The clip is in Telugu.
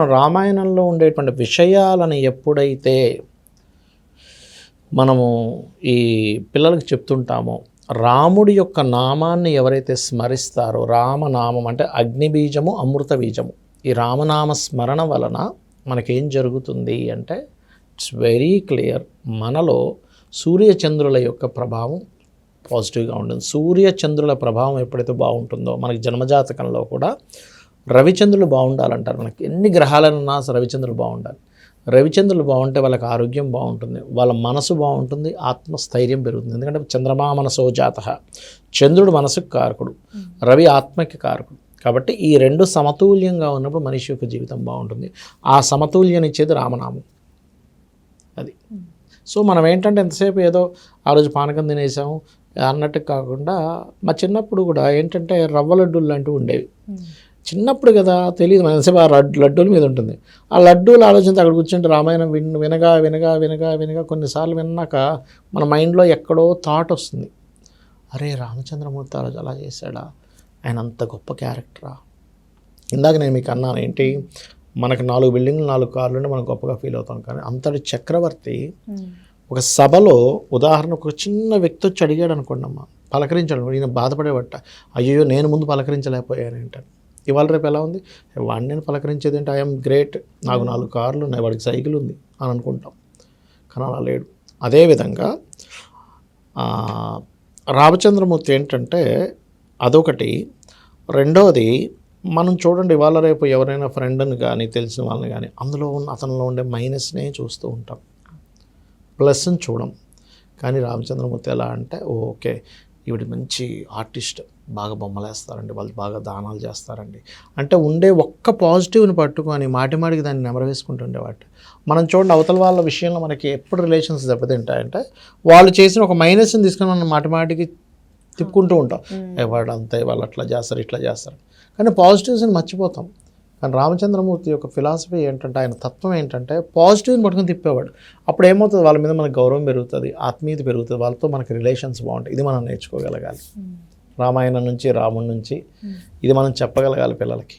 రామాయణంలో ఉండేటువంటి విషయాలను ఎప్పుడైతే మనము ఈ పిల్లలకు చెప్తుంటామో, రాముడి యొక్క నామాన్ని ఎవరైతే స్మరిస్తారో, రామనామం అంటే అగ్నిబీజము, అమృత బీజము, ఈ రామనామ స్మరణ వలన మనకేం జరుగుతుంది అంటే ఇట్స్ వెరీ క్లియర్, మనలో సూర్యచంద్రుల యొక్క ప్రభావం పాజిటివ్గా ఉంటుంది. సూర్యచంద్రుల ప్రభావం ఎప్పుడైతే బాగుంటుందో, మనకి జన్మజాతకంలో కూడా రవిచంద్రులు బాగుండాలంటారు. మనకి ఎన్ని గ్రహాలన్నా రవిచంద్రులు బాగుండాలి. రవిచంద్రులు బాగుంటే వాళ్ళకి ఆరోగ్యం బాగుంటుంది, వాళ్ళ మనసు బాగుంటుంది, ఆత్మస్థైర్యం పెరుగుతుంది. ఎందుకంటే చంద్రమా మనసో జాత, చంద్రుడు మనసుకు కారకుడు, రవి ఆత్మకి కారకుడు. కాబట్టి ఈ రెండు సమతుల్యంగా ఉన్నప్పుడు మనిషి యొక్క జీవితం బాగుంటుంది. ఆ సమతుల్యాన్ని ఇచ్చేది రామనామం. అది సో మనం ఏంటంటే ఎంతసేపు ఏదో ఆ రోజు పానకం తినేసాము అన్నట్టు కాకుండా, మా చిన్నప్పుడు కూడా ఏంటంటే రవ్వ లడ్డూలు లాంటివి ఉండేవి. చిన్నప్పుడు కదా తెలియదు, మనసేపు ఆ లడ్డూల మీద ఉంటుంది. ఆ లడ్డూలు ఆలోచనతో అక్కడ కూర్చుంటే రామాయణం వినగా వినగా వినగా వినగా కొన్నిసార్లు విన్నాక మన మైండ్లో ఎక్కడో థాట్ వస్తుంది, అరే రామచంద్రమూర్తి ఆ రోజు అలా చేశాడా, ఆయన అంత గొప్ప క్యారెక్టరా. ఇందాక నేను మీకు అన్నాను ఏంటి, మనకు 4 బిల్డింగ్లు 4 కార్లు ఉంటే మనం గొప్పగా ఫీల్ అవుతాం. కానీ అంతటి చక్రవర్తి ఒక సభలో ఉదాహరణకు ఒక చిన్న వ్యక్తి వచ్చి అడిగాడు అనుకోండి, అమ్మ పలకరించాడు, ఈయన బాధపడేవట, అయ్యో నేను ముందు పలకరించలేకపోయాను ఏంటని. ఇవాళ రేపు ఎలా ఉంది, వాడిని నేను పలకరించేది ఏంటి, ఐఎమ్ గ్రేట్, నాకు 4 కార్లు ఉన్నాయి, వాడికి సైకిల్ ఉంది అని అనుకుంటాం. కానీ అలా లేడు. అదేవిధంగా రామచంద్రమూర్తి ఏంటంటే అదొకటి. రెండవది, మనం చూడండి ఇవాళ రేపు ఎవరైనా ఫ్రెండ్ని కానీ తెలిసిన వాళ్ళని కానీ అందులో అతనిలో ఉండే మైనస్నే చూస్తూ ఉంటాం, ప్లస్ని చూడం. కానీ రామచంద్రమూర్తి ఎలా అంటే ఓకే ఈవిడ మంచి ఆర్టిస్ట్, బాగా బొమ్మలు వేస్తారండి, వాళ్ళు బాగా దానాలు చేస్తారండి అంటే ఉండే ఒక్క పాజిటివ్ని పట్టుకొని మాటిమాటికి దాన్ని నెమరవేసుకుంటుండేవాటి. మనం చూడండి అవతల వాళ్ళ విషయంలో మనకి ఎప్పుడు రిలేషన్స్ దెబ్బతింటాయంటే వాళ్ళు చేసిన ఒక మైనస్ని తీసుకొని మనం మాటిమాటికి తిప్పుకుంటూ ఉంటాం, వాడు అంతే, వాళ్ళు అట్లా చేస్తారు ఇట్లా చేస్తారు, కానీ పాజిటివ్స్ని మర్చిపోతాం. కానీ రామచంద్రమూర్తి యొక్క ఫిలాసఫీ ఏంటంటే, ఆయన తత్వం ఏంటంటే పాజిటివ్ని పట్టుకొని తిప్పేవాడు. అప్పుడు ఏమవుతుంది, వాళ్ళ మీద మనకు గౌరవం పెరుగుతుంది, ఆత్మీయత పెరుగుతుంది, వాళ్ళతో మనకి రిలేషన్స్ బాగుంటాయి. ఇది మనం నేర్చుకోగలగాలి రామాయణం నుంచి, రాముడి నుంచి. ఇది మనం చెప్పగలగాలి పిల్లలకి.